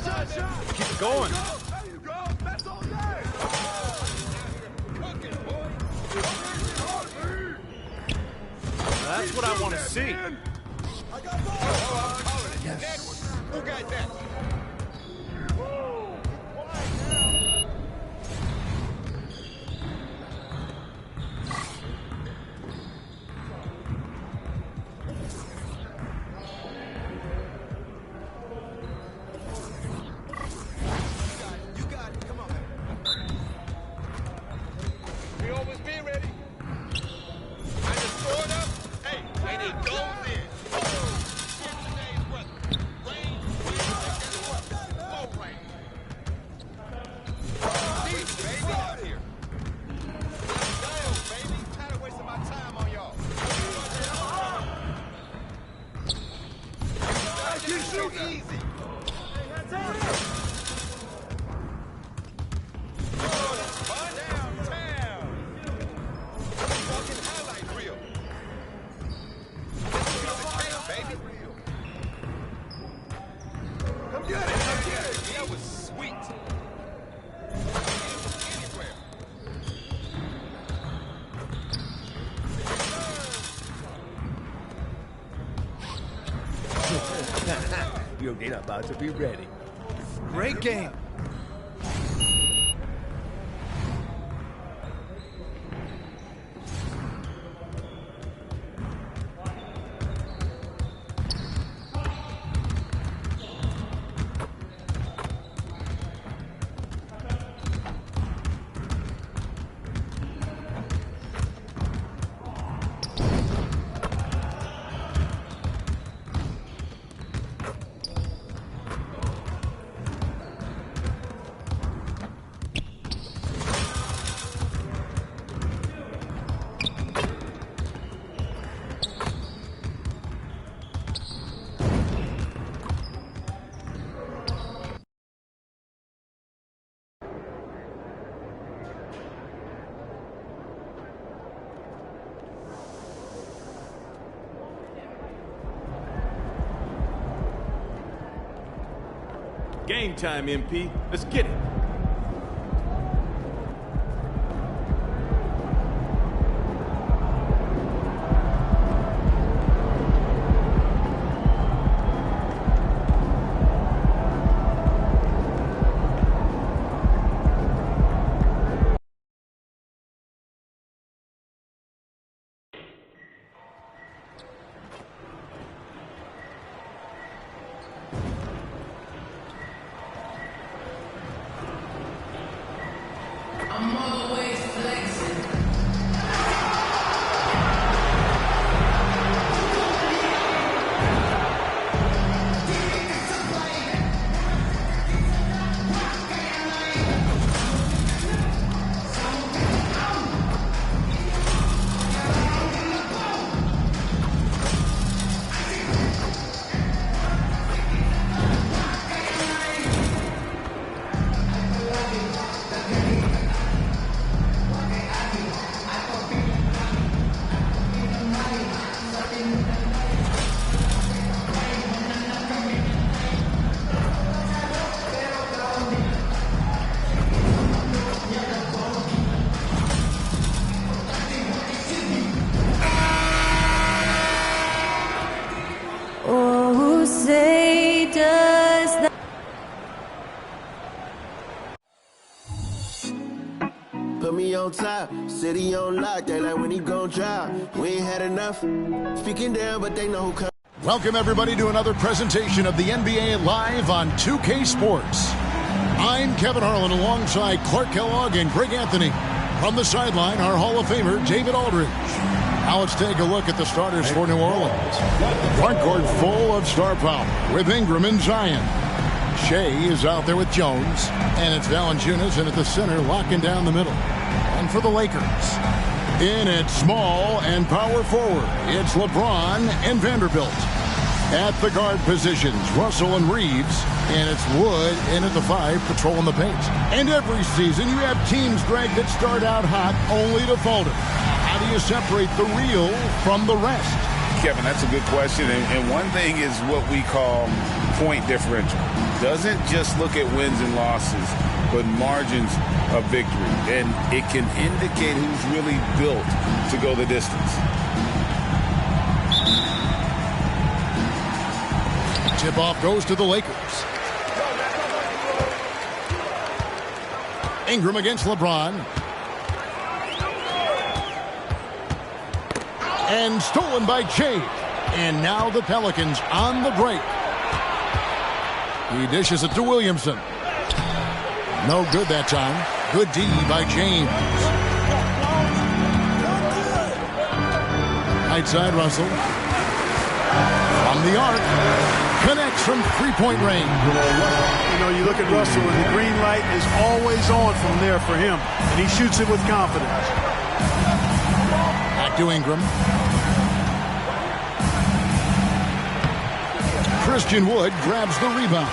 Keep it going. There you go. That's all day. That's what I want to see. Yes. Who got that? You're about to be ready. Great game. Game time, MP. Let's get it. Put me on top, city on lock, they like when he gon' drop. We ain't had enough, speaking down, but they know who come. Welcome everybody to another presentation of the NBA Live on 2K Sports. I'm Kevin Harlan alongside Clark Kellogg and Greg Anthony. From the sideline, our Hall of Famer, David Aldridge. Now let's take a look at the starters for New Orleans. Front court full of star power with Ingram and Zion. Shea is out there with Jones, and it's Valanciunas in at the center, locking down the middle. And for the Lakers, in at small and power forward, it's LeBron and Vanderbilt. At the guard positions, Russell and Reeves, and it's Wood in at the 5, patrolling the paint. And every season, you have teams, Greg, that start out hot only to falter. How do you separate the real from the rest? Kevin, that's a good question. And one thing is what we call point differential. doesn't just look at wins and losses, but margins of victory. And it can indicate who's really built to go the distance. Tip-off goes to the Lakers. Ingram against LeBron. And stolen by Jay. And now the Pelicans on the break. He dishes it to Williamson. No good that time. Good D by James. Right side, Russell. From the arc. Connects from three-point range. You know, you look at Russell, and the green light is always on from there for him. And he shoots it with confidence. Back to Ingram. Christian Wood grabs the rebound.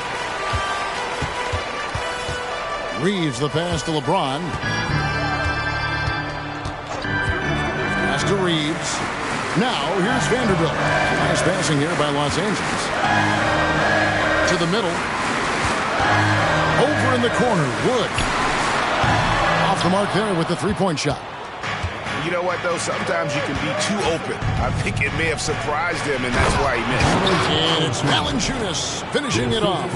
Reeves the pass to LeBron. Pass to Reeves. Now here's Vanderbilt. Nice passing here by Los Angeles. To the middle. Over in the corner, Wood. Off the mark there with the three-point shot. You know what, though? Sometimes you can be too open. I think it may have surprised him, and that's why he missed. And it's Valanciunas finishing it off.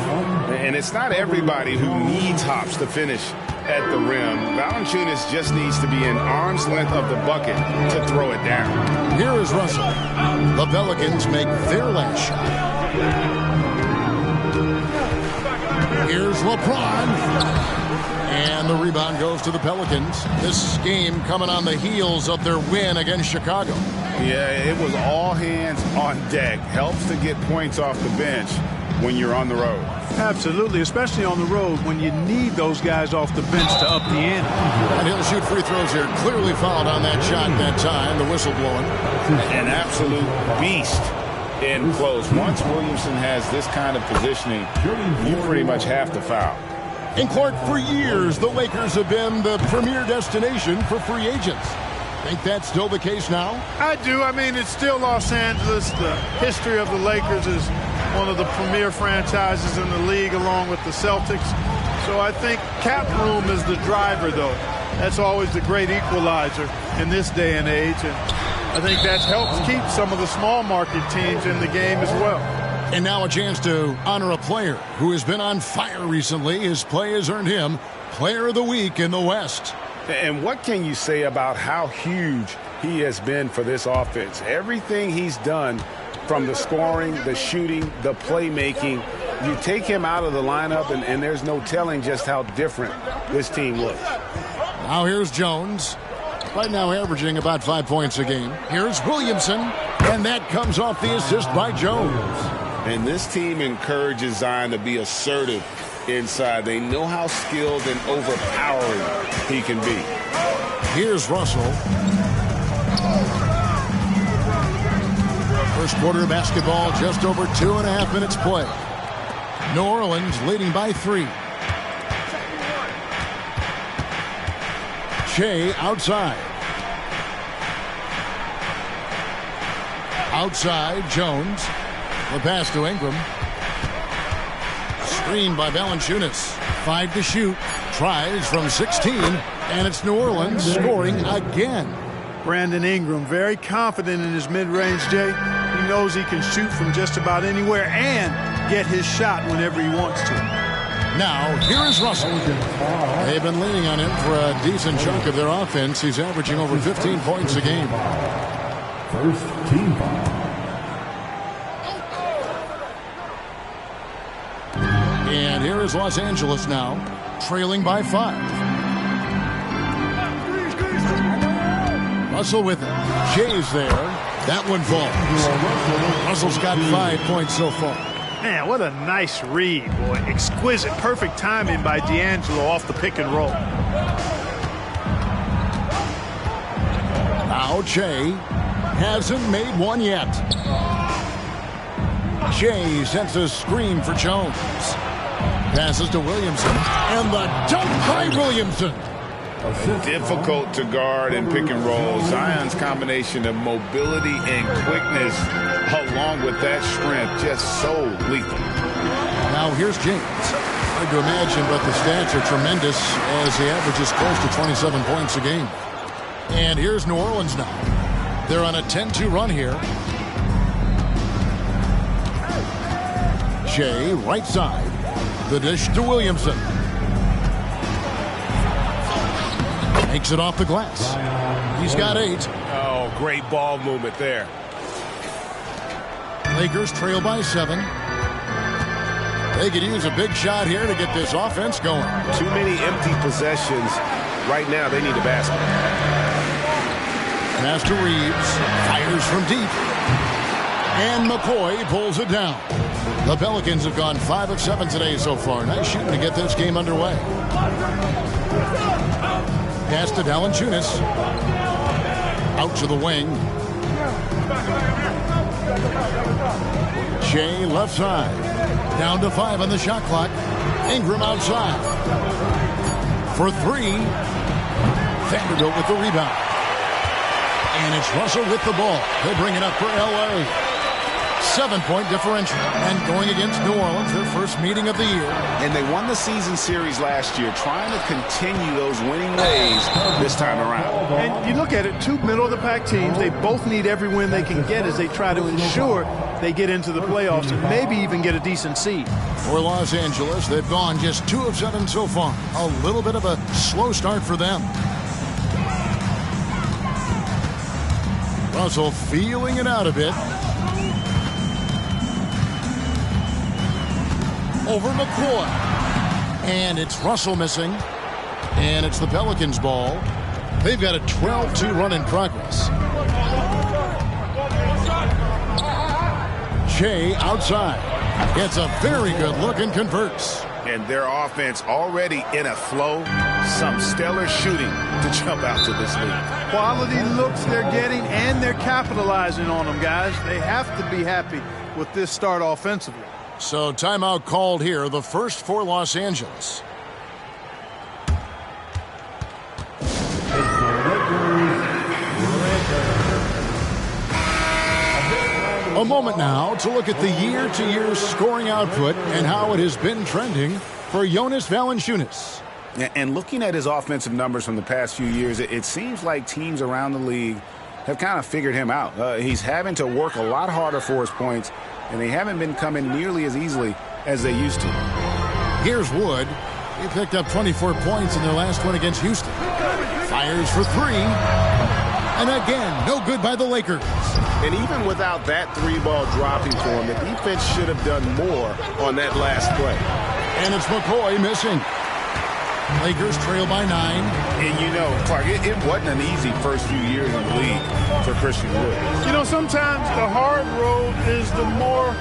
And it's not everybody who needs hops to finish at the rim. Valanciunas just needs to be an arm's length of the bucket to throw it down. Here is Russell. The Pelicans make their last shot. Here's LeBron. And the rebound goes to the Pelicans. This game coming on the heels of their win against Chicago. Yeah, it was all hands on deck. Helps to get points off the bench when you're on the road. Absolutely, especially on the road when you need those guys off the bench to up the ante. And he'll shoot free throws here. Clearly fouled on that shot that time. The whistle blowing. An absolute beast in close. Once Williamson has this kind of positioning, you pretty much have to foul. And Clark, for years, the Lakers have been the premier destination for free agents. Think that's still the case now? I do. I mean, it's still Los Angeles. The history of the Lakers is one of the premier franchises in the league along with the Celtics. So I think cap room is the driver, though. That's always the great equalizer in this day and age. And I think that's helped keep some of the small market teams in the game as well. And now a chance to honor a player who has been on fire recently. His play has earned him Player of the Week in the West. And what can you say about how huge he has been for this offense? Everything he's done, from the scoring, the shooting, the playmaking, you take him out of the lineup, and there's no telling just how different this team looks. Now here's Jones. Right now averaging about 5 points a game. Here's Williamson. And that comes off the assist by Jones. And this team encourages Zion to be assertive inside. They know how skilled and overpowering he can be. Here's Russell. First quarter of basketball, just over 2.5 minutes play. New Orleans leading by 3. Shea outside. Outside, Jones. The pass to Ingram. Screened by Valanciunas. 5 to shoot. Tries from 16. And it's New Orleans scoring again. Brandon Ingram, very confident in his mid-range, Jay. He knows he can shoot from just about anywhere and get his shot whenever he wants to. Now, here is Russell. They've been leaning on him for a decent chunk of their offense. He's averaging over 15 points a game. First team foul. And here is Los Angeles now, trailing by 5. Russell with it. Shay's there. That one falls. Russell's got 5 points so far. Man, what a nice read, boy. Exquisite, perfect timing by D'Angelo off the pick and roll. Now Shea hasn't made one yet. Shea sends a screen for Jones. Passes to Williamson. And the dunk by Williamson. Difficult to guard and pick and roll. Zion's combination of mobility and quickness along with that strength just so lethal. Now here's James. Hard to imagine, but the stats are tremendous as he averages close to 27 points a game. And here's New Orleans now. They're on a 10-2 run here. Shea, right side. The dish to Williamson. Makes it off the glass. He's got 8. Oh, great ball movement there. Lakers trail by 7. They could use a big shot here to get this offense going. Too many empty possessions. Right now, they need a basket. Pass to Reeves. Fires from deep. And McCoy pulls it down. The Pelicans have gone 5 of 7 today so far. Nice shooting to get this game underway. Pass to Valanciunas. Out to the wing. Shea left side. Down to 5 on the shot clock. Ingram outside. For 3. Vanderbilt with the rebound. And it's Russell with the ball. He'll bring it up for L.A. 7-point differential. And going against New Orleans, their first meeting of the year. And they won the season series last year, trying to continue those winning ways this time around. And you look at it, 2 middle-of-the-pack teams. They both need every win they can get as they try to ensure they get into the playoffs and maybe even get a decent seed. For Los Angeles, they've gone just 2 of 7 so far. A little bit of a slow start for them. Russell feeling it out a bit. Over McCoy. And it's Russell missing. And it's the Pelicans' ball. They've got a 12-2 run in progress. Shea outside. Gets a very good look and converts. And their offense already in a flow. Some stellar shooting to jump out to this lead. Quality looks they're getting, and they're capitalizing on them, guys. They have to be happy with this start offensively. So timeout called here, the first for Los Angeles. A moment now to look at the year-to-year scoring output and how it has been trending for Jonas Valanciunas. And looking at his offensive numbers from the past few years, it seems like teams around the league have kind of figured him out. He's having to work a lot harder for his points, and they haven't been coming nearly as easily as they used to. Here's Wood. He picked up 24 points in their last one against Houston. Fires for 3. And again, no good by the Lakers. And even without that 3-ball dropping for him, the defense should have done more on that last play. And it's McCoy missing. Lakers trail by 9. And you know, Clark, it wasn't an easy first few years in the league for Christian Wood. You know, sometimes the hard road is the more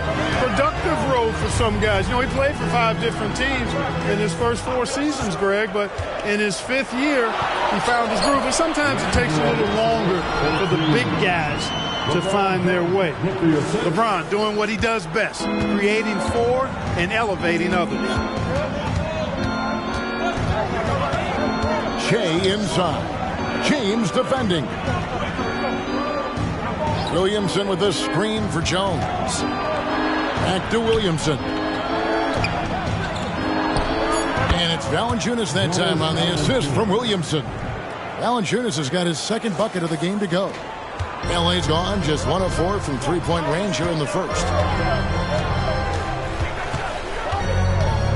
productive road for some guys. You know, he played for 5 different teams in his first 4 seasons, Greg, but in his 5th year, he found his groove. But sometimes it takes a little longer for the big guys to find their way. LeBron doing what he does best, creating for and elevating others. Shea inside. James defending. Williamson with the screen for Jones. Back to Williamson. And it's Valanciunas that time on the assist from Williamson. Valanciunas has got his 2nd bucket of the game to go. LA's gone just 1 of 4 from 3-point range here in the first.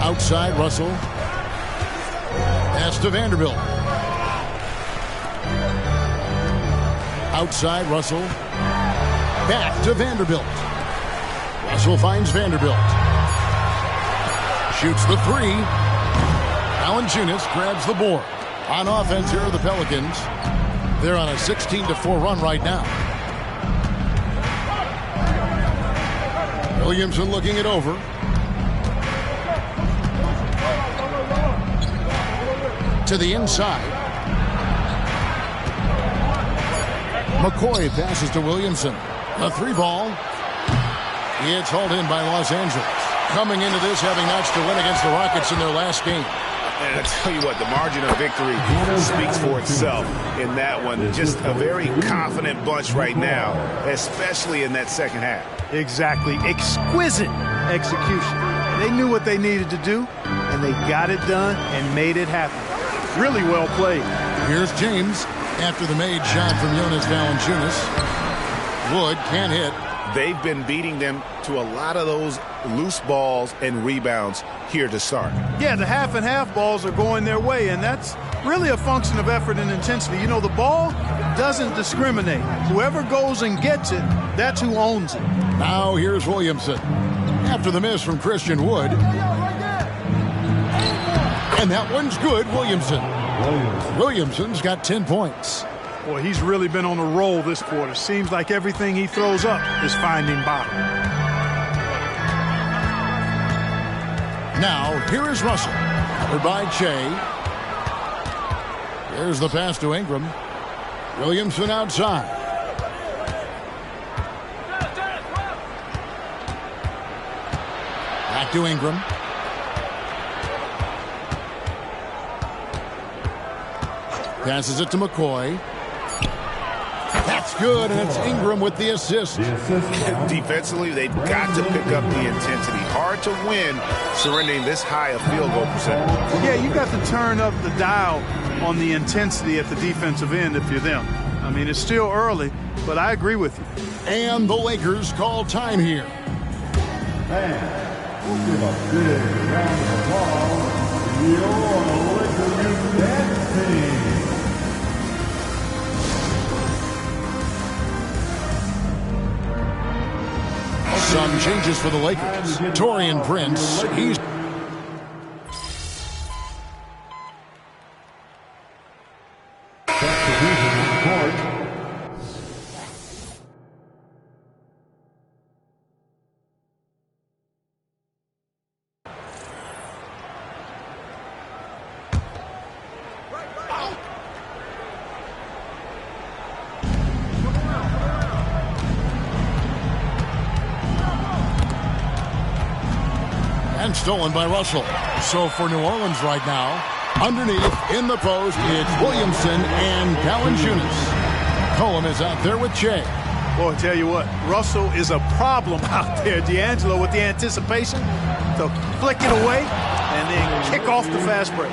Outside Russell. Pass to Vanderbilt. Outside Russell. Back to Vanderbilt. Russell finds Vanderbilt. Shoots the 3. Valanciunas grabs the board. On offense here are the Pelicans. They're on a 16-4 run right now. Williamson looking it over. To the inside. McCoy passes to Williamson. A 3-ball. It's hauled in by Los Angeles. Coming into this having notched a win against the Rockets in their last game. And I tell you what, the margin of victory speaks for itself in that one. Just a very confident bunch right now, especially in that second half. Exactly. Exquisite execution. They knew what they needed to do, and they got it done and made it happen. Really well played. Here's James after the made shot from Jonas Valanciunas. Wood can't hit. They've been beating them to a lot of those loose balls and rebounds here to start. Yeah, the half and half balls are going their way, and that's really a function of effort and intensity. You know, the ball doesn't discriminate. Whoever goes and gets it, that's who owns it. Now here's Williamson after the miss from Christian Wood. And that one's good, Williamson. Williamson's got 10 points. Boy, he's really been on a roll this quarter. Seems like everything he throws up is finding bottom. Now, here is Russell. Covered by Che. Here's the pass to Ingram. Williamson outside. Back to Ingram. Passes it to McCoy. That's good, and it's Ingram with the assist. Defensively, they've got to pick up the intensity. Hard to win surrendering this high a field goal percentage. Yeah, you got to turn up the dial on the intensity at the defensive end if you're them. I mean, it's still early, but I agree with you. And the Lakers call time here. Fans, give a big round of applause to your Lakers dance team. Some changes for the Lakers. Taurean Prince, he's and stolen by Russell. So for New Orleans right now, underneath in the post, it's Williamson and Valanciunas. Cohen is out there with Che. Boy, I tell you what, Russell is a problem out there. D'Angelo with the anticipation to flick it away and then kick off the fast break.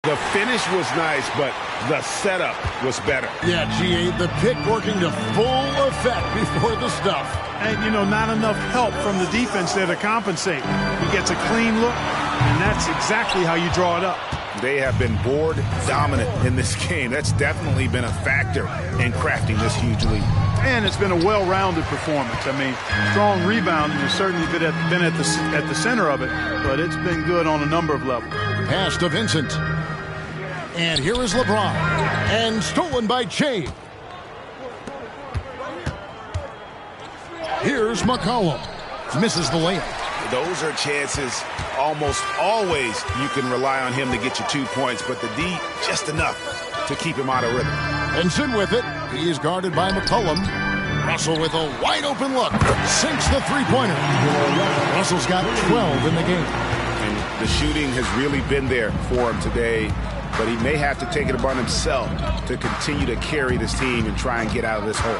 The finish was nice, but the setup was better. Yeah, GA, the pick working to full effect before the stuff. And, you know, not enough help from the defense there to compensate. He gets a clean look, and that's exactly how you draw it up. They have been board dominant in this game. That's definitely been a factor in crafting this huge lead. And it's been a well-rounded performance. I mean, strong rebounding has certainly been at the center of it, but it's been good on a number of levels. Pass to Vincent. And here is LeBron. And stolen by Che. Here's McCollum. Misses the layup. Those are chances almost always you can rely on him to get you 2 points, but the D just enough to keep him out of rhythm. Benson with it. He is guarded by McCollum. Russell with a wide open look. Sinks the three-pointer. Russell's got 12 in the game. And the shooting has really been there for him today, but he may have to take it upon himself to continue to carry this team and try and get out of this hole.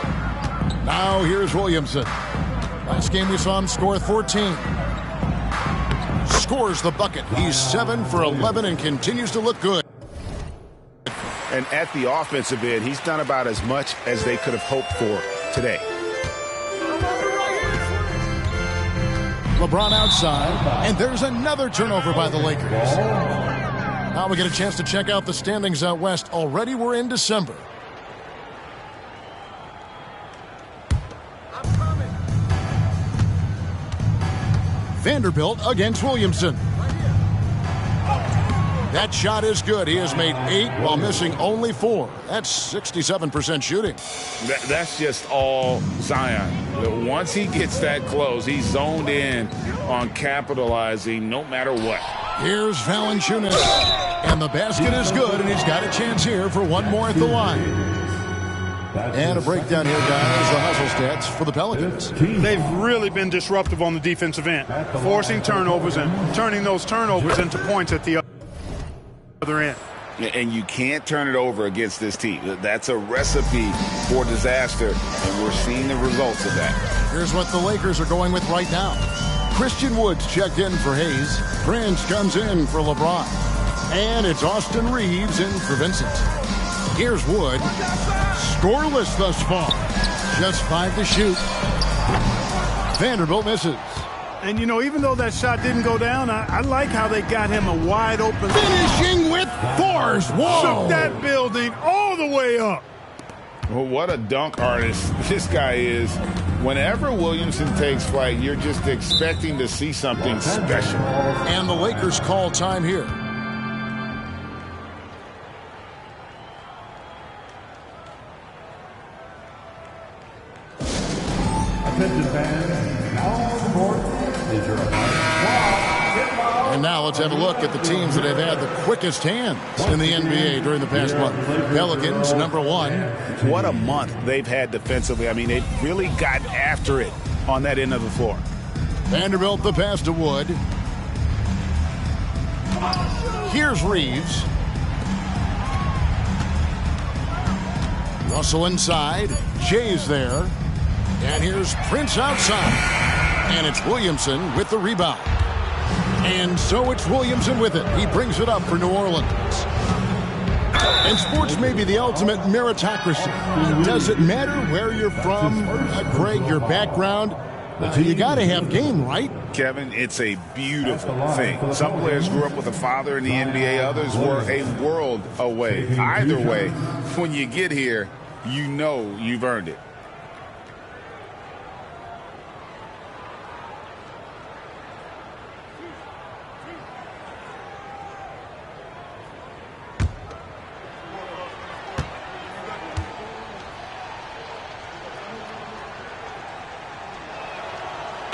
Now here's Williamson. Last game we saw him score 14. Scores the bucket. He's 7 for 11 and continues to look good. And at the offensive end, he's done about as much as they could have hoped for today. LeBron outside, and there's another turnover by the Lakers. Now we get a chance to check out the standings out west. Already we're in December. Vanderbilt against Williamson. That shot is good. He has made 8 while missing only 4. That's 67% shooting. That's just all Zion. Once he gets that close, he's zoned in on capitalizing no matter what. Here's Valanciunas. And the basket is good, and he's got a chance here for one more at the line. And a breakdown here, guys, the hustle stats for the Pelicans. They've really been disruptive on the defensive end, forcing turnovers and turning those turnovers into points at the other end. And you can't turn it over against this team. That's a recipe for disaster, and we're seeing the results of that. Here's what the Lakers are going with right now. Christian Woods checked in for Hayes. Prince comes in for LeBron. And it's Austin Reeves in for Vincent. Here's Wood. Scoreless thus far. Just 5 to shoot. Vanderbilt misses. And, you know, even though that shot didn't go down, I like how they got him a wide open. Finishing with force. Whoa. Shook that building all the way up. Well, what a dunk artist this guy is. Whenever Williamson takes flight, you're just expecting to see something special. And the Lakers call time here. Attention fans, now on the court is your And now let's have a look at the teams that have had the quickest hands in the NBA during the past month. Pelicans, number 1. What a month they've had defensively. I mean, they've really got after it on that end of the floor. Vanderbilt, the pass to Wood. Here's Reeves. Russell inside. Jay's there. And here's Prince outside. And it's Williamson with the rebound. And so it's Williamson with it. He brings it up for New Orleans. And sports may be the ultimate meritocracy. Does it matter where you're from, Greg, your background? You got to have game, right? Kevin, it's a beautiful thing. Some players grew up with a father in the NBA. Others were a world away. Either way, when you get here, you know you've earned it.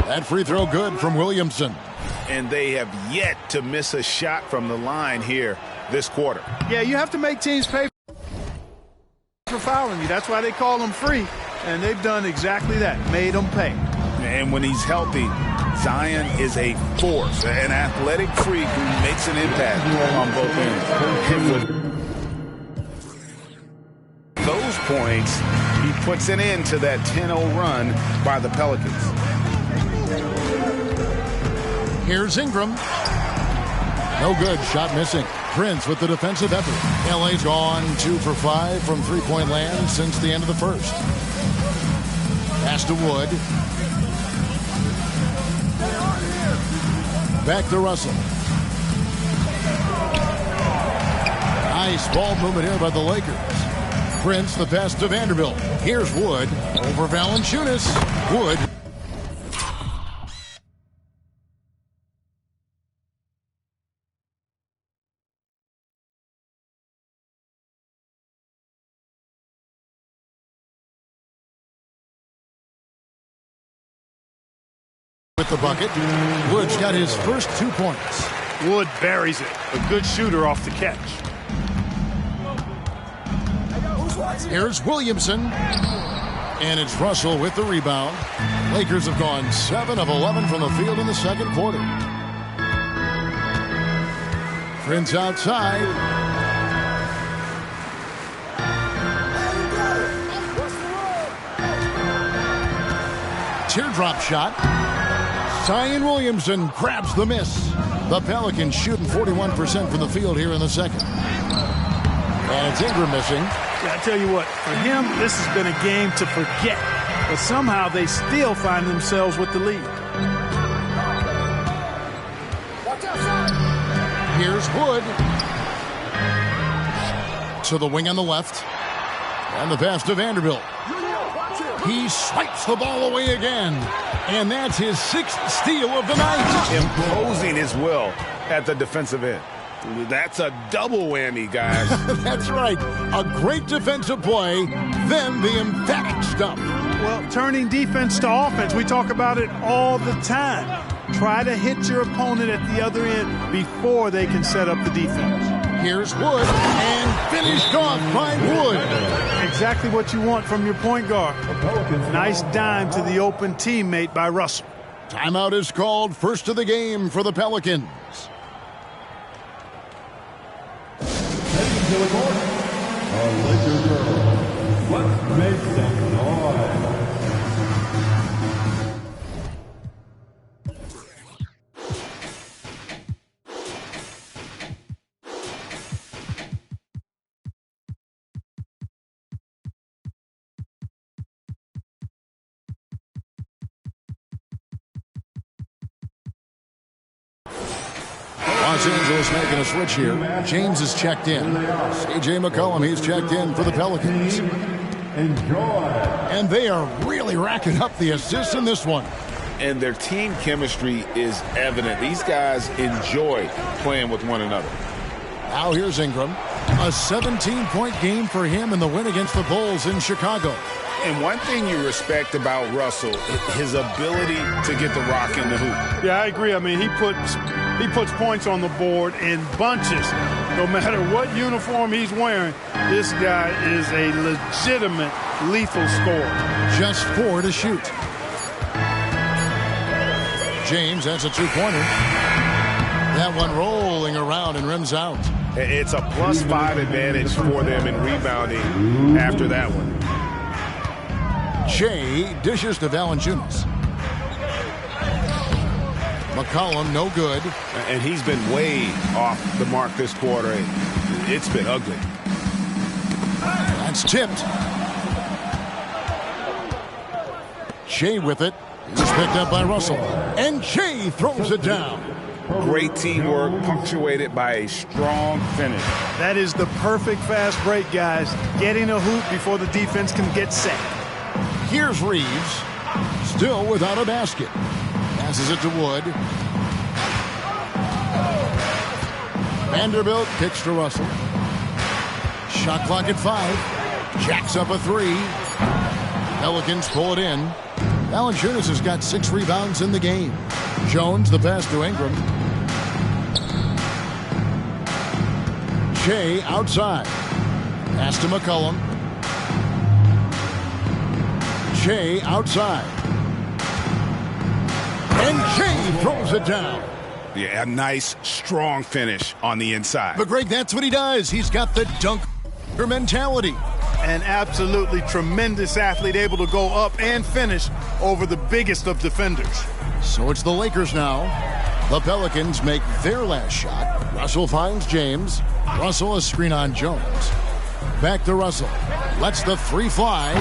That free throw good from Williamson. And they have yet to miss a shot from the line here this quarter. Yeah, you have to make teams pay for fouling you. That's why they call them free. And they've done exactly that, made them pay. And when he's healthy, Zion is a force, an athletic freak who makes an impact on both ends. And with those points, he puts an end to that 10-0 run by the Pelicans. Here's Ingram. No good. Shot missing. Prince with the defensive effort. LA's gone 2 for 5 from three-point land since the end of the first. Pass to Wood. Back to Russell. Nice ball movement here by the Lakers. Prince, the pass to Vanderbilt. Here's Wood over Valanciunas. Wood. With the bucket. Wood's got his first 2 points. Wood buries it. A good shooter off the catch. Here's Williamson. And it's Russell with the rebound. Lakers have gone 7 of 11 from the field in the second quarter. Prince outside. Teardrop shot. Zion Williamson grabs the miss. The Pelicans shooting 41% from the field here in the second. And it's Ingram missing. Yeah, I tell you what, for him, this has been a game to forget. But somehow they still find themselves with the lead. Here's Wood. To the wing on the left. And the pass to Vanderbilt. He swipes the ball away again. And that's his 6th steal of the night. Imposing his will at the defensive end. That's a double whammy, guys. That's right. A great defensive play, then the emphatic stuff. Well, turning defense to offense, we talk about it all the time. try to hit your opponent at the other end before they can set up the defense. Here's Wood, and finished off by Wood. Exactly what you want from your point guard. Nice dime to the open teammate by Russell. Timeout is called, first of the game for the Pelicans. Heading to the court, our Lakers girls. Let's make some noise. Los Angeles making a switch here. James is checked in. C.J. McCollum, he's checked in for the Pelicans. Enjoy. And they are really racking up the assists in this one. And their team chemistry is evident. These guys enjoy playing with one another. Now here's Ingram. A 17-point game for him in the win against the Bulls in Chicago. And one thing you respect about Russell, his ability to get the rock in the hoop. Yeah, I agree. I mean, he puts points on the board in bunches. No matter what uniform he's wearing, this guy is a legitimate lethal scorer. Just 4 to shoot. James, that's a two-pointer. That one rolling around and rims out. It's a +5 advantage for them in rebounding after that one. Shea dishes to Valanciunas. McCollum, no good. And he's been way off the mark this quarter. It's been ugly. That's tipped. Shea with it. He's picked up by Russell. And Shea throws it down. Great teamwork, punctuated by a strong finish. That is the perfect fast break, guys. Getting a hoop before the defense can get set. Here's Reeves, still without a basket. Passes it to Wood. Vanderbilt kicks to Russell. Shot clock at 5. Jacks up a 3. Pelicans pull it in. Valanciunas has got 6 rebounds in the game. Jones, the pass to Ingram. Shea outside. Pass to McCollum. Shea outside. And Shea throws it down. Yeah, a nice, strong finish on the inside. But Greg, that's what he does. He's got the dunker mentality. An absolutely tremendous athlete, able to go up and finish over the biggest of defenders. So it's the Lakers now. The Pelicans make their last shot. Russell finds James. Russell, a screen on Jones. Back to Russell. Lets the 3 fly.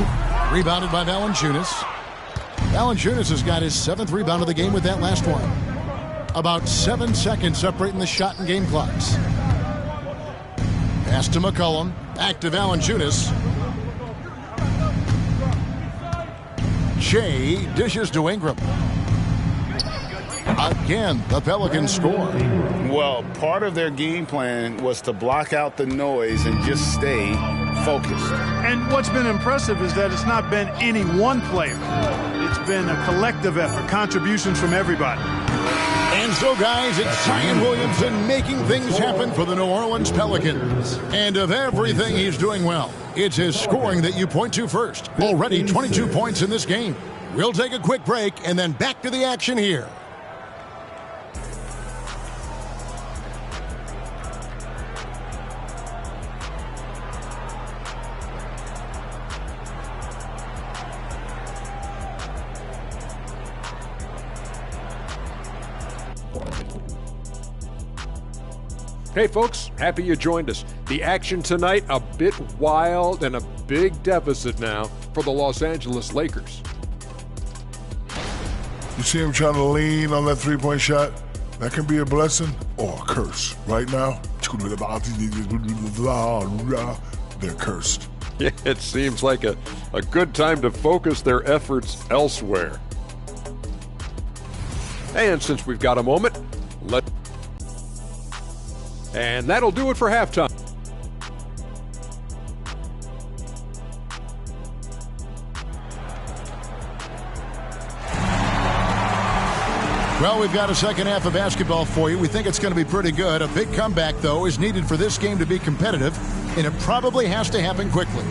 Rebounded by Valanciunas. Valanciunas has got his 7th rebound of the game with that last one. About 7 seconds separating the shot and game clocks. Pass to McCollum. Back to Valanciunas. Shea dishes to Ingram. Again, the Pelicans score. Well, part of their game plan was to block out the noise and just stay focused. And what's been impressive is that it's not been any one player. It's been a collective effort, contributions from everybody. And so, guys, it's Zion Williamson making things happen for the New Orleans Pelicans. And of everything he's doing well, it's his scoring that you point to first. Already 22 points in this game. We'll take a quick break and then back to the action here. Hey folks, happy you joined us. The action tonight, a bit wild and a big deficit now for the Los Angeles Lakers. You see him trying to lean on that three-point shot? That can be a blessing or a curse. Right now, they're cursed. It seems like a good time to focus their efforts elsewhere. And since we've got a moment, and that'll do it for halftime. Well, we've got a second half of basketball for you. We think it's going to be pretty good. A big comeback, though, is needed for this game to be competitive, and it probably has to happen quickly.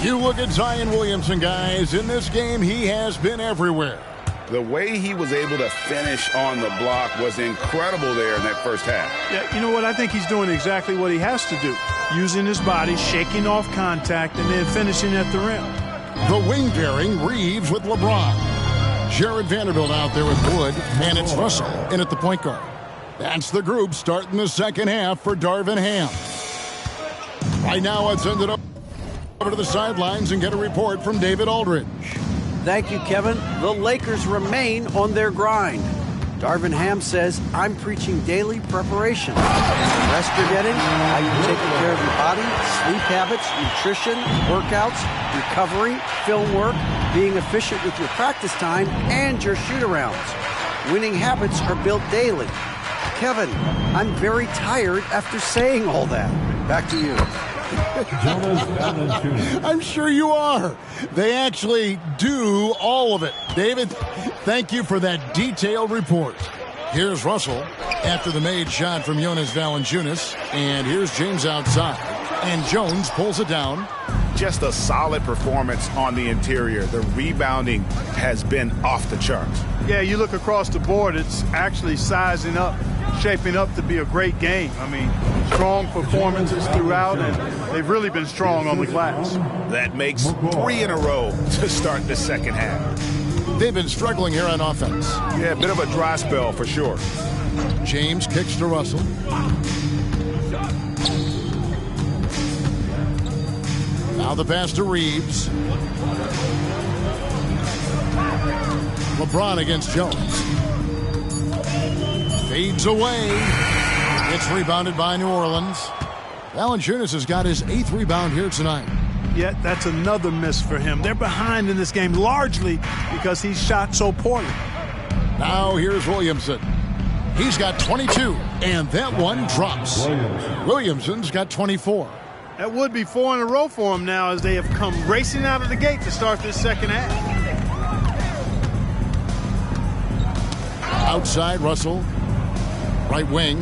You look at Zion Williamson, guys. In this game, he has been everywhere. The way he was able to finish on the block was incredible there in that first half. Yeah, you know what? I think he's doing exactly what he has to do. Using his body, shaking off contact, and then finishing at the rim. The wing pairing, Reeves with LeBron. Jared Vanderbilt out there with Wood, and it's Russell in at the point guard. That's the group starting the second half for Darvin Ham. Right now, let's send it over to the sidelines and get a report from David Aldridge. Thank you, Kevin. The Lakers remain on their grind. Darvin Ham says, I'm preaching daily preparation. The rest you're getting, how you're taking care of your body, sleep habits, nutrition, workouts, recovery, film work, being efficient with your practice time, and your shoot-arounds. Winning habits are built daily. Kevin, I'm very tired after saying all that. Back to you. I'm sure you are. They actually do all of it. David, thank you for that detailed report. Here's Russell after the made shot from Jonas Valanciunas. And here's James outside. And Jones pulls it down. Just a solid performance on the interior. The rebounding has been off the charts. Yeah, you look across the board, it's actually sizing up, shaping up to be a great game. I mean, strong performances throughout, and they've really been strong on the glass. That makes 3 in a row to start the second half. They've been struggling here on offense. Yeah, a bit of a dry spell for sure. James kicks to Russell. Now the pass to Reeves. LeBron against Jones. Fades away. It's rebounded by New Orleans. Valanciunas has got his 8th rebound here tonight. Yet that's another miss for him. They're behind in this game largely because he shot so poorly. Now here's Williamson. He's got 22, and that one drops. Williamson's got 24. That would be 4 in a row for him now as they have come racing out of the gate to start this second half. Outside, Russell. Right wing.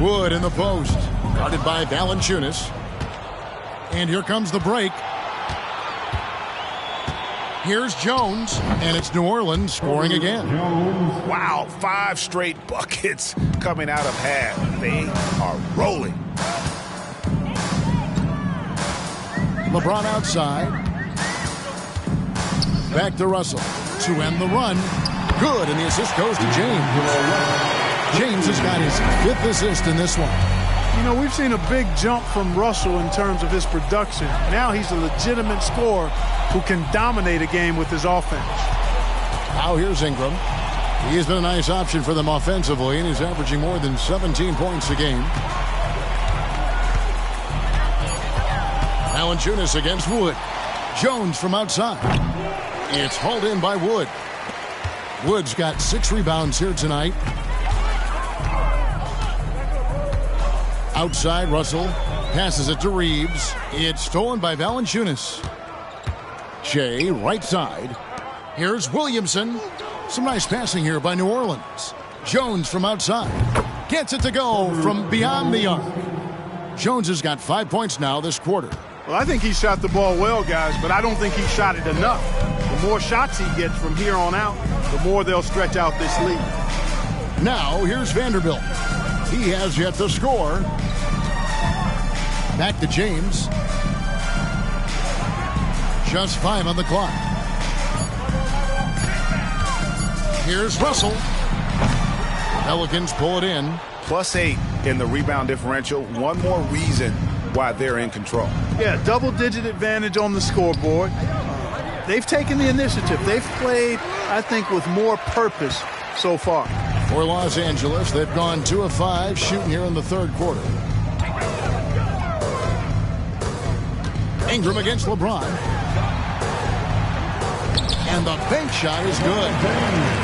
Wood in the post. Guarded by Valanciunas. And here comes the break. Here's Jones, and it's New Orleans scoring again. Wow, 5 straight buckets coming out of half. They are rolling. LeBron outside. Back to Russell to end the run. Good, and the assist goes to James. James has got his 5th assist in this one. You know, we've seen a big jump from Russell in terms of his production. Now he's a legitimate scorer who can dominate a game with his offense. Now here's Ingram. He has been a nice option for them offensively, and he's averaging more than 17 points a game. Valanciunas against Wood. Jones from outside. It's hauled in by Wood. Wood's got 6 rebounds here tonight. Outside, Russell passes it to Reeves. It's stolen by Valanciunas. Shea, right side. Here's Williamson. Some nice passing here by New Orleans. Jones from outside. Gets it to go from beyond the arc. Jones has got 5 points now this quarter. Well, I think he shot the ball well, guys, but I don't think he shot it enough. The more shots he gets from here on out, the more they'll stretch out this lead. Now, here's Vanderbilt. He has yet to score. Back to James. Just 5 on the clock. Here's Russell. Pelicans pull it in. +8 in the rebound differential. One more reason why they're in control. Yeah, double-digit advantage on the scoreboard. They've taken the initiative. They've played, I think, with more purpose so far. For Los Angeles, they've gone 2 of 5 shooting here in the third quarter. Ingram against LeBron. And the bank shot is good.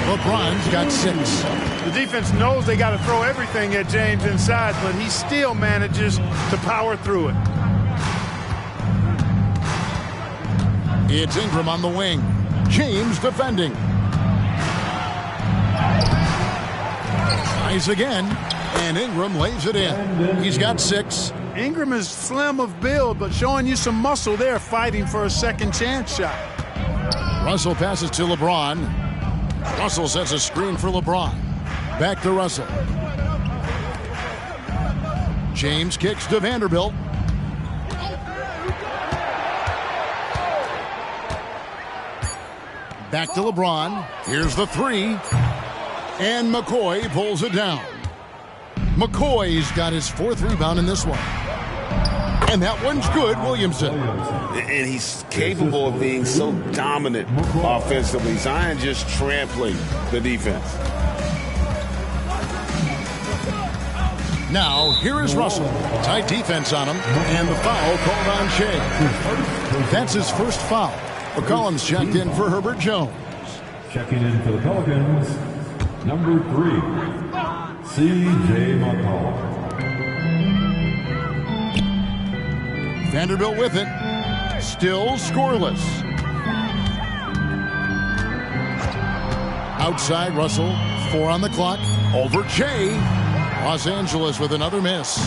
LeBron's got 6. The defense knows they got to throw everything at James inside, but he still manages to power through it. It's Ingram on the wing. James defending. Tries again, and Ingram lays it in. He's got 6. Ingram is slim of build, but showing you some muscle there, fighting for a second chance shot. Russell passes to LeBron. Russell sets a screen for LeBron. Back to Russell. James kicks to Vanderbilt. Back to LeBron. Here's the 3. And McCoy pulls it down. McCoy's got his 4th rebound in this one. And that one's good, Williamson. And he's capable of being so dominant offensively. Zion just trampling the defense. Now, here is Russell. Tight defense on him, and the foul called on Shea. That's his first foul. McCollum's checked in for Herbert Jones. Checking in for the Pelicans, number 3, C.J. McCollum. Vanderbilt with it. Still scoreless. Outside Russell. 4 on the clock. Over Jay. Los Angeles with another miss.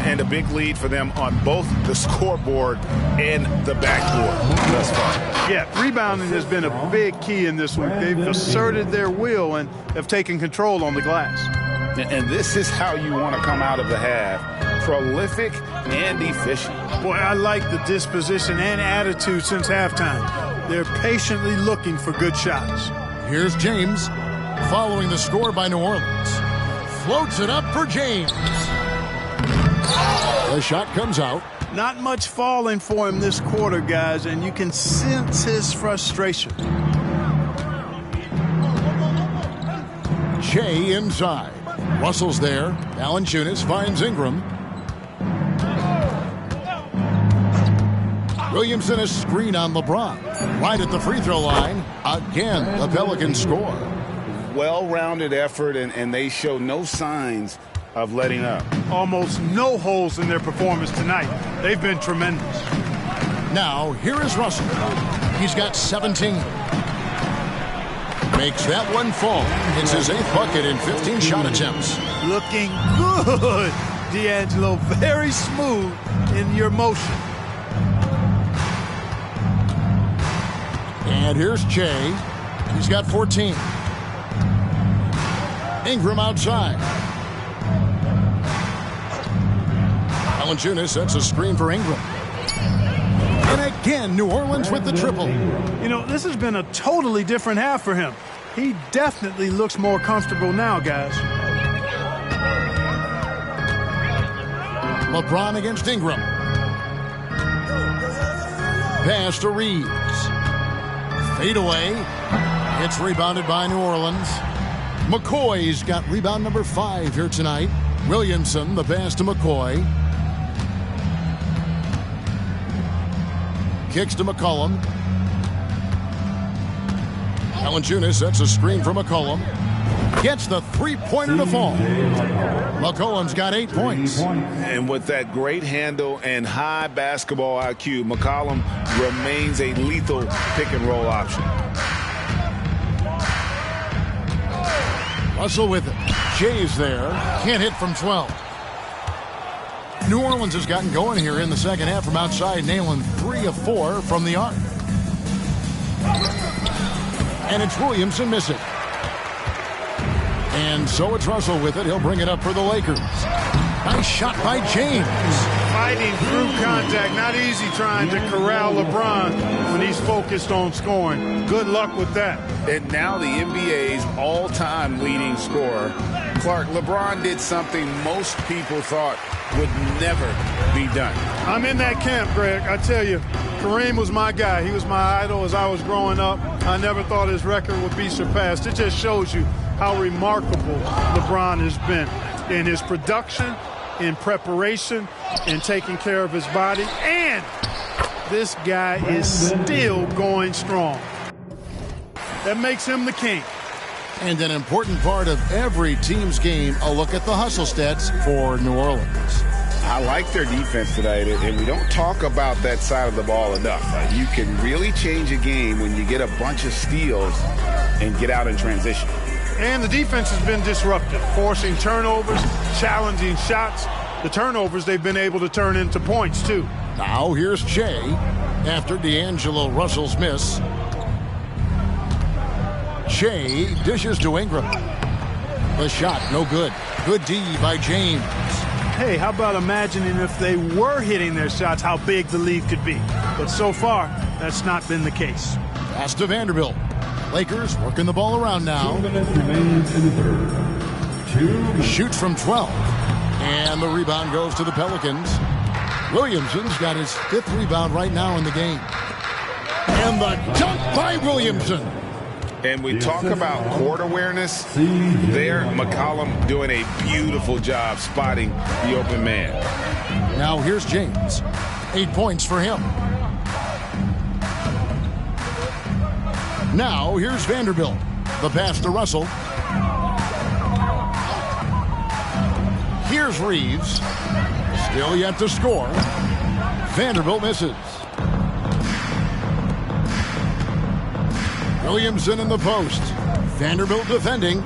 And a big lead for them on both the scoreboard and the backboard thus far. Yeah, rebounding has been a big key in this one. They've asserted their will and have taken control on the glass. And this is how you want to come out of the half. Prolific and efficient. Boy, I like the disposition and attitude since halftime. They're patiently looking for good shots. Here's James, following the score by New Orleans. Floats it up for James. The shot comes out. Not much falling for him this quarter, guys, and you can sense his frustration. Shea inside. Russell's there. Valanciunas finds Ingram. Williamson a screen on LeBron. Right at the free throw line. Again, the Pelicans score. Well-rounded effort, and they show no signs of letting up. Almost no holes in their performance tonight. They've been tremendous. Now, here is Russell. He's got 17. Makes that one fall. It's his 8th bucket in 15 shot attempts. Looking good, D'Angelo. Very smooth in your motion. And here's Jay. He's got 14. Ingram outside. Valanciunas sets a screen for Ingram. And again, New Orleans with the triple. You know, this has been a totally different half for him. He definitely looks more comfortable now, guys. LeBron against Ingram. Pass to Reeves. Fade away. It's rebounded by New Orleans. McCoy's got rebound number 5 here tonight. Williamson, the pass to McCoy. Kicks to McCollum. Valanciunas sets a screen for McCollum. Gets the 3-pointer to fall. McCollum's got 8 points. And with that great handle and high basketball IQ, McCollum remains a lethal pick-and-roll option. Russell with it. Jay's there. Can't hit from 12. New Orleans has gotten going here in the second half from outside, nailing 3 of 4 from the arc. And it's Williamson missing. And so it's Russell with it. He'll bring it up for the Lakers. Nice shot by James. Fighting through contact. Not easy trying to corral LeBron when he's focused on scoring. Good luck with that. And now the NBA's all-time leading scorer. Clark, LeBron did something most people thought would never be done. I'm in that camp, Greg. I tell you, Kareem was my guy. He was my idol as I was growing up. I never thought his record would be surpassed. It just shows you how remarkable LeBron has been in his production, in preparation, in taking care of his body. And this guy is still going strong. That makes him the king. And an important part of every team's game, a look at the hustle stats for New Orleans. I like their defense tonight, and we don't talk about that side of the ball enough. You can really change a game when you get a bunch of steals and get out in transition. And the defense has been disruptive, forcing turnovers, challenging shots. The turnovers they've been able to turn into points, too. Now here's Shea after D'Angelo Russell's miss. Shea dishes to Ingram. The shot, no good. Good D by James. Hey, how about imagining if they were hitting their shots, how big the lead could be. But so far, that's not been the case. Pass to Vanderbilt. Lakers working the ball around now. 2 minutes remains in the third. 2 minutes. Shoots from 12. And the rebound goes to the Pelicans. Williamson's got his 5th rebound right now in the game. And the dunk by Williamson. And we talk about court awareness. There, McCollum doing a beautiful job spotting the open man. Now here's James. 8 points for him. Now here's Vanderbilt. The pass to Russell. Here's Reeves. Still yet to score. Vanderbilt misses. Williamson in the post. Vanderbilt defending.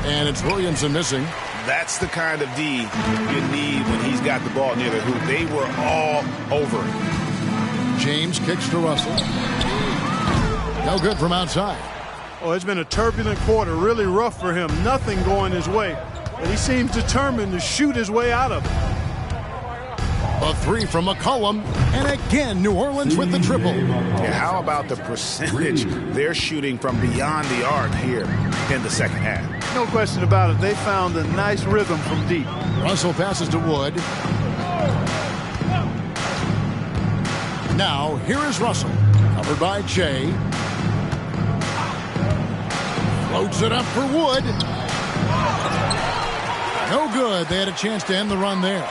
And it's Williamson missing. That's the kind of D you need when he's got the ball near the hoop. They were all over it. James kicks to Russell. No good from outside. Oh, it's been a turbulent quarter, really rough for him. Nothing going his way. But he seems determined to shoot his way out of it. A 3 from McCollum, and again New Orleans with the triple. Yeah, how about the percentage they're shooting from beyond the arc here in the second half? No question about it. They found a nice rhythm from deep. Russell passes to Wood. Now here is Russell, covered by Shea. Floats it up for Wood. No good. They had a chance to end the run there.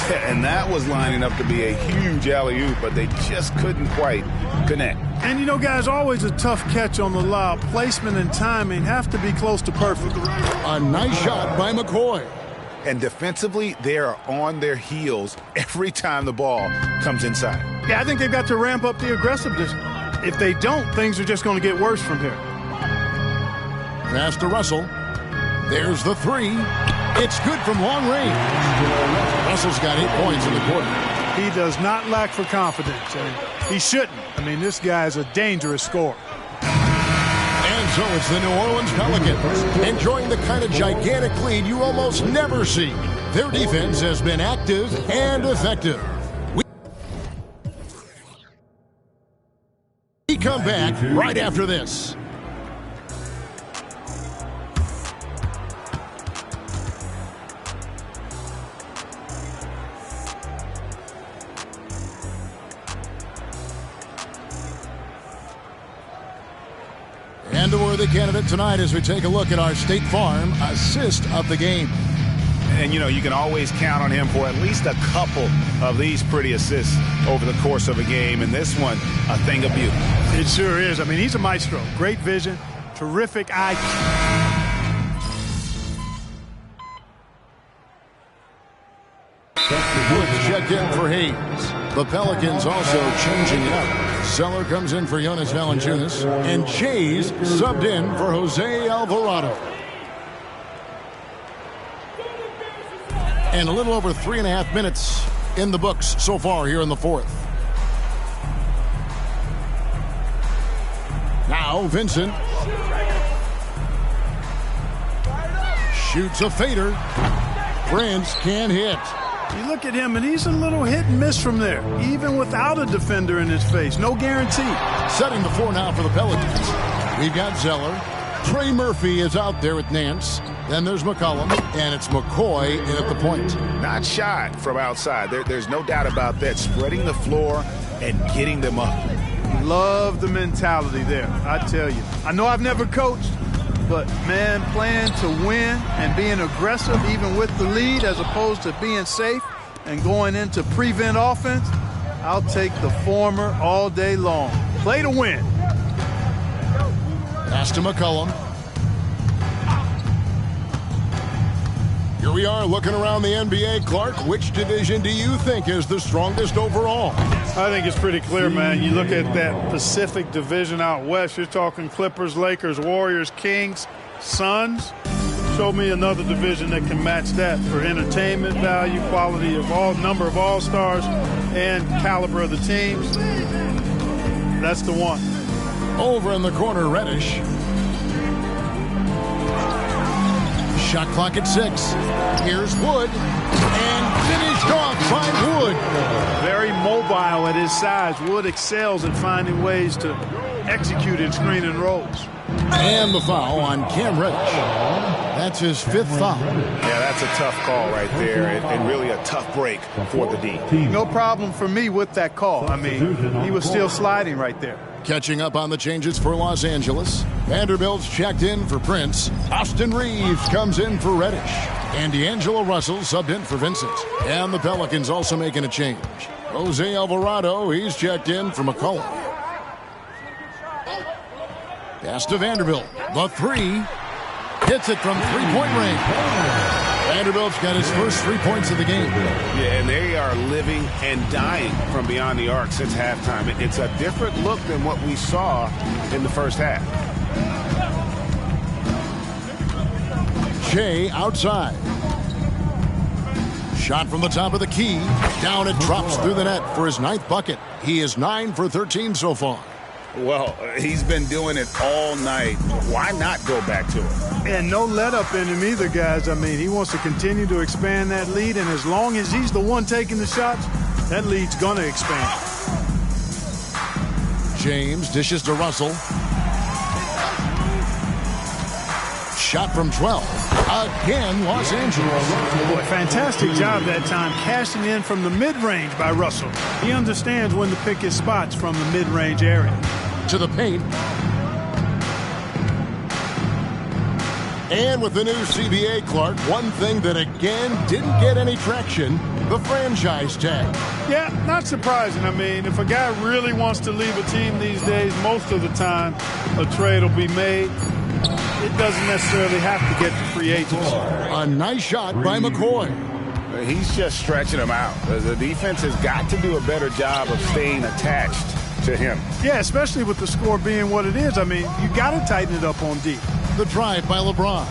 Yeah, and that was lining up to be a huge alley-oop, but they just couldn't quite connect. And, you know, guys, always a tough catch on the lob. Placement and timing have to be close to perfect. A nice shot by McCoy. And defensively, they are on their heels every time the ball comes inside. Yeah, I think they've got to ramp up the aggressiveness. If they don't, things are just going to get worse from here. Pass to Russell. There's the 3. It's good from long range. Russell's got 8 points in the quarter. He does not lack for confidence, and he shouldn't. I mean, this guy is a dangerous scorer. And so it's the New Orleans Pelicans enjoying the kind of gigantic lead you almost never see. Their defense has been active and effective. We come back right after this. And a worthy candidate tonight as we take a look at our State Farm assist of the game. And, you know, you can always count on him for at least a couple of these pretty assists over the course of a game. And this one, a thing of beauty. It sure is. I mean, he's a maestro. Great vision, terrific IQ. Woods checked in for Hayes. The Pelicans also changing it up. Zeller comes in for Jonas Valanciunas, and Jay's subbed in for Jose Alvarado. And a little over 3.5 minutes in the books so far here in the fourth. Now Vincent shoots a fader. Prince can't hit. You look at him, and he's a little hit and miss from there, even without a defender in his face. No guarantee. Setting the floor now for the Pelicans. We've got Zeller. Trey Murphy is out there with Nance. Then there's McCollum, and it's McCoy in at the point. Not shot from outside. There's no doubt about that. Spreading the floor and getting them up. Love the mentality there, I tell you. I know I've never coached, but, man, playing to win and being aggressive even with the lead as opposed to being safe and going into prevent offense, I'll take the former all day long. Play to win. Pass to McCollum. Here we We are looking around the NBA. Clark, which division do you think is the strongest overall? I think it's pretty clear, man. You look at that Pacific Division out west, you're talking Clippers, Lakers, Warriors, Kings, Suns. Show me another division that can match that for entertainment value, quality of number of all-stars, and caliber of the teams. That's the one. Over in the corner, Reddish. Shot clock at 6. Here's Wood. And finished off by Wood. Very mobile at his size. Wood excels in finding ways to execute in screen and rolls. And the foul on Cam Reddish. That's his 5th foul. Yeah, that's a tough call right there, and really a tough break for the D. No problem for me with that call. I mean, he was still sliding right there. Catching up on the changes for Los Angeles. Vanderbilt's checked in for Prince. Austin Reeves comes in for Reddish. And D'Angelo Russell subbed in for Vincent. And the Pelicans also making a change. Jose Alvarado, he's checked in for McCollum. Pass to Vanderbilt. The 3. Hits it from three-point range. Vanderbilt's got his first 3 points of the game. Yeah, and they are living and dying from beyond the arc since halftime. It's a different look than what we saw in the first half. Shea outside. Shot from the top of the key. Down it drops through the net for his 9th bucket. He is 9 for 13 so far. Well, he's been doing it all night. Why not go back to it? And no let up in him either, guys. I mean, he wants to continue to expand that lead, and as long as he's the one taking the shots, that lead's going to expand. James dishes to Russell. Shot from 12. Again, Los Angeles. Boy, fantastic job that time, cashing in from the mid-range by Russell. He understands when to pick his spots from the mid-range area. To the paint. And with the new CBA, Clark, one thing that again didn't get any traction, the franchise tag. Yeah, not surprising. I mean, if a guy really wants to leave a team these days, most of the time a trade will be made. It doesn't necessarily have to get to free agency. A nice shot by McCoy. He's just stretching him out. The defense has got to do a better job of staying attached to him. Yeah, especially with the score being what it is. I mean, you got to tighten it up on D. The drive by LeBron.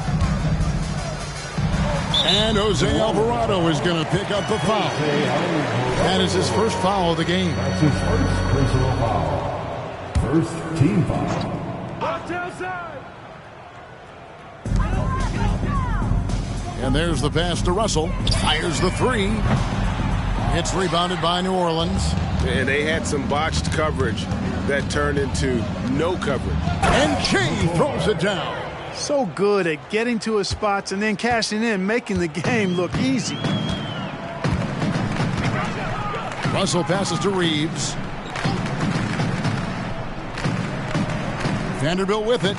And Jose Alvarado is going to pick up the foul. That is his first foul of the game. That's his first personal foul. First team foul. And there's the pass to Russell. Fires the 3. It's rebounded by New Orleans. And they had some botched coverage that turned into no coverage. And Shea throws it down. So good at getting to his spots and then cashing in, making the game look easy. Russell passes to Reeves. Vanderbilt with it.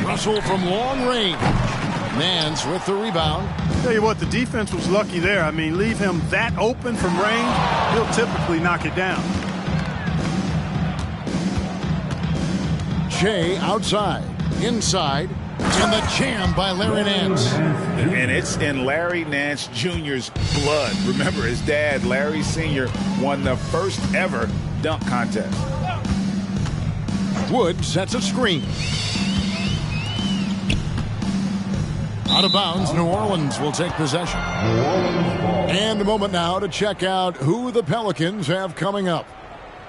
Russell from long range. Nance with the rebound. Tell you what, the defense was lucky there. I mean, leave him that open from range, he'll typically knock it down. Shea outside. Inside. And the jam by Larry Nance. And it's in Larry Nance Jr.'s blood. Remember, his dad, Larry Sr., won the first ever dunk contest. Wood sets a screen. Out of bounds, New Orleans will take possession. And a moment now to check out who the Pelicans have coming up.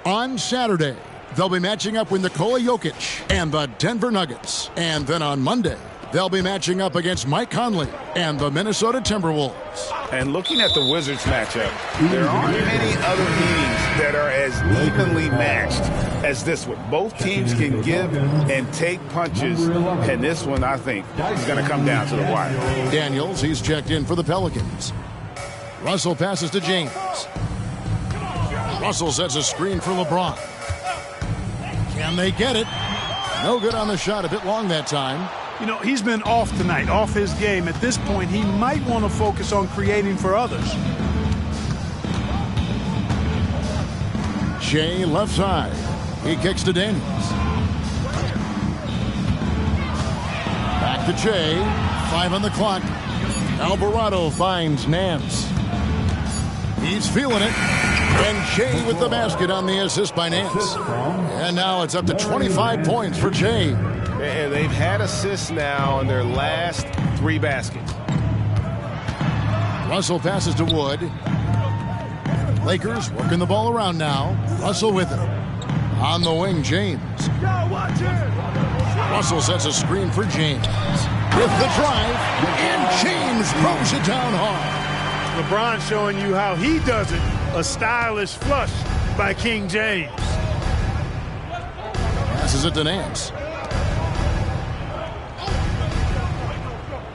On Saturday, they'll be matching up with Nikola Jokic and the Denver Nuggets. And then on Monday, they'll be matching up against Mike Conley and the Minnesota Timberwolves. And looking at the Wizards matchup, there aren't many other meetings that are as evenly matched as this one. Both teams can give and take punches, and this one, I think, is going to come down to the wire. Daniels, he's checked in for the Pelicans. Russell passes to James. Russell sets a screen for LeBron. Can they get it? No good on the shot, a bit long that time. You know, he's been off tonight, off his game. At this point, he might want to focus on creating for others. Shea left side. He kicks to Daniels. Back to Shea. 5 on the clock. Alvarado finds Nance. He's feeling it. And Jay with the basket on the assist by Nance. And now it's up to 25 points for Jay. And they've had assists now in their last 3 baskets. Russell passes to Wood. Lakers working the ball around now. Russell with it. On the wing, James. Russell sets a screen for James. With the drive, and James throws it down hard. LeBron showing you how he does it. A stylish flush by King James. Passes it to Nance.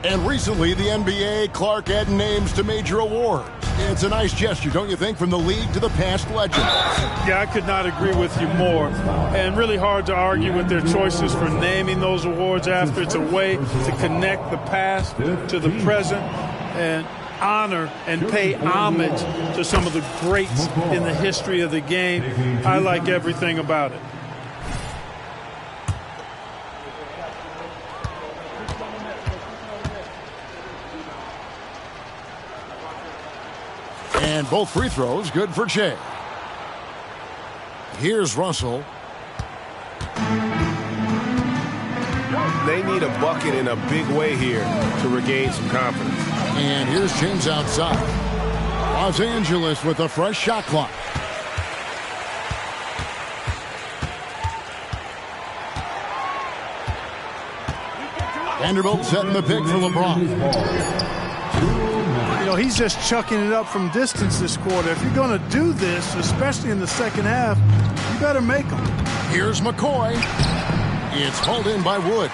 And recently, the NBA, Clark added names to major awards. It's a nice gesture, don't you think, from the league to the past legends? Yeah, I could not agree with you more. And really hard to argue with their choices for naming those awards after. It's a way to connect the past to the present and honor and pay homage to some of the greats in the history of the game. I like everything about it. And both free throws good for Jay. Here's Russell. They need a bucket in a big way here to regain some confidence. And here's James outside. Los Angeles with a fresh shot clock. Vanderbilt setting the pick for LeBron. You know, he's just chucking it up from distance this quarter. If you're going to do this, especially in the second half, you better make them. Here's McCoy. It's hauled in by Wood.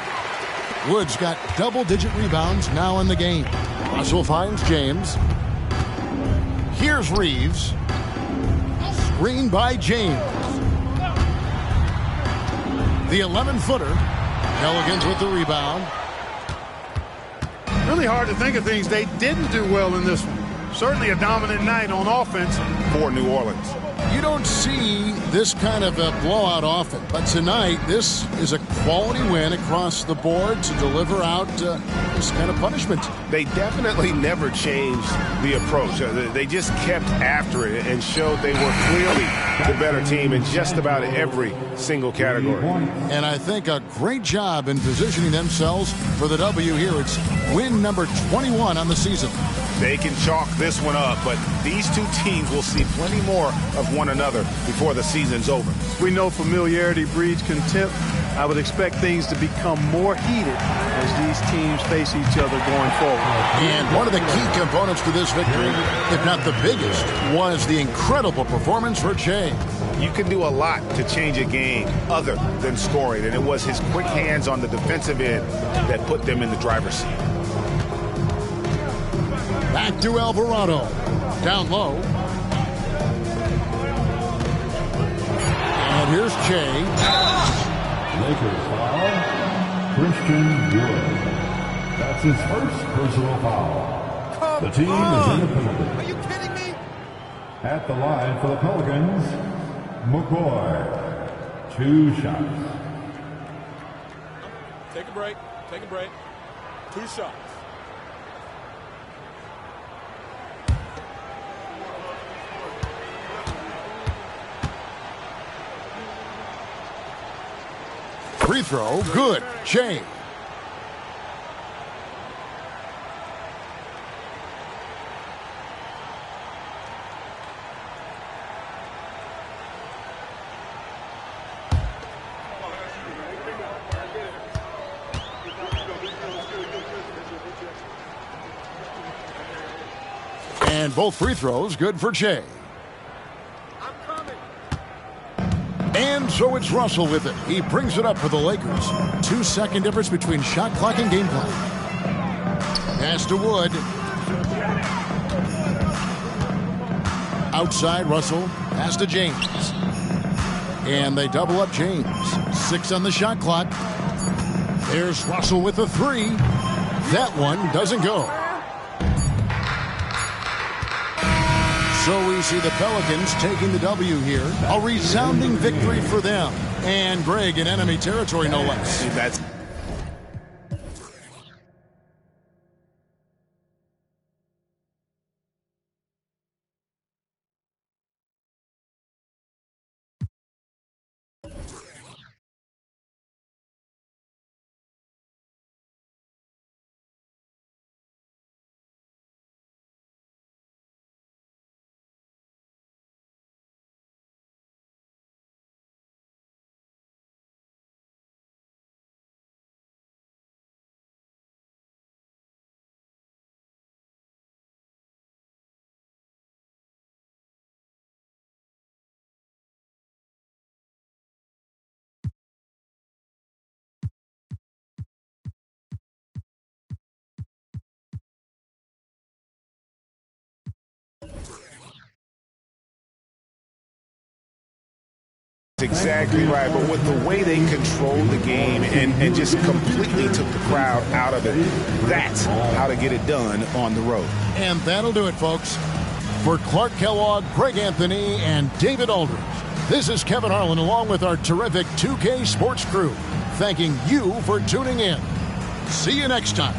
Wood's got double-digit rebounds now in the game. Russell finds James. Here's Reeves. Screen by James. The 11-footer. Pelicans with the rebound. Really hard to think of things they didn't do well in this one. Certainly a dominant night on offense for New Orleans. You don't see this kind of a blowout often, but tonight this is a quality win across the board to deliver out this kind of punishment. They definitely never changed the approach. They just kept after it and showed they were clearly the better team in just about every single category. And I think a great job in positioning themselves for the W here. It's win number 21 on the season. They can chalk this one up, but these two teams will see plenty more of one another before the season's over. We know familiarity breeds contempt. I would expect things to become more heated as these teams face each other going forward. And one of the key components to this victory, if not the biggest, was the incredible performance for Jay. You can do a lot to change a game other than scoring, and it was his quick hands on the defensive end that put them in the driver's seat. Back to Alvarado. Down low. And here's Jay. Lakers foul. Christian Wood. That's his first personal foul. The team is in the penalty. Are you kidding me? At the line for the Pelicans, McCoy. 2 shots. Take a break. Take a break. 2 shots. Free throw, good. Jay. And both free throws good for Jay. And so it's Russell with it. He brings it up for the Lakers. 2-second difference between shot clock and game plan. Pass to Wood. Outside, Russell. Pass to James. And they double up James. 6 on the shot clock. There's Russell with a 3. That one doesn't go. So we see the Pelicans taking the W here. A resounding victory for them. And Greg in enemy territory, no less. That's Exactly right, but with the way they controlled the game and just completely took the crowd out of it, that's how to get it done on the road. And that'll do it, folks. For Clark Kellogg, Greg Anthony, and David Aldridge, this is Kevin Harlan along with our terrific 2K Sports crew, thanking you for tuning in. See you next time.